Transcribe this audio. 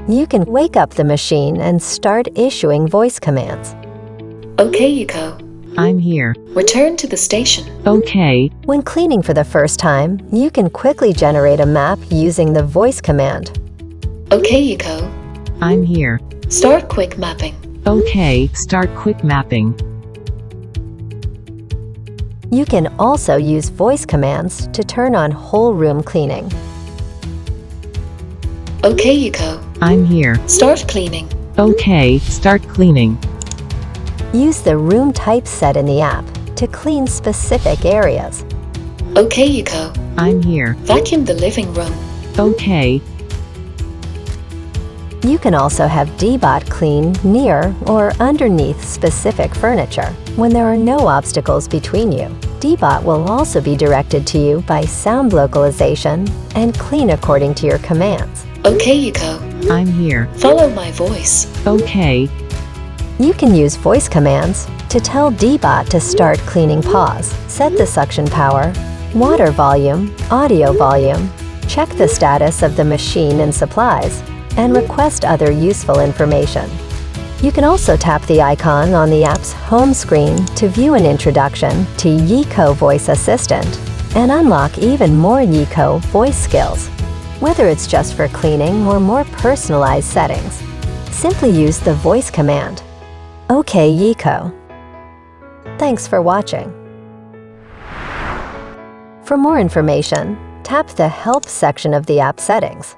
You can wake up the machine and start issuing voice commands. Okay, YIKO. I'm here. Return to the station. Okay. When cleaning for the first time, you can quickly generate a map using the voice command. Okay, YIKO. I'm here. Start quick mapping. Okay, start quick mapping. You can also use voice commands to turn on whole room cleaning. Okay, YIKO. I'm here. Start cleaning. Okay, start cleaning. Use the room type set in the app to clean specific areas. Okay, YIKO. I'm here. Vacuum the living room. Okay. You can also have DEEBOT clean near or underneath specific furniture when there are no obstacles between you. DEEBOT will also be directed to you by sound localization and clean according to your commands. Okay, YIKO. I'm here. Follow my voice. Okay. You can use voice commands to tell DEEBOT to start cleaning paws, set the suction power, water volume, audio volume, check the status of the machine and supplies, and request other useful information. You can also tap the icon on the app's home screen to view an introduction to YIKO Voice Assistant and unlock even more YIKO voice skills. Whether it's just for cleaning or more personalized settings, simply use the voice command. Okay, YIKO. Thanks for watching. For more information, tap the Help section of the app settings.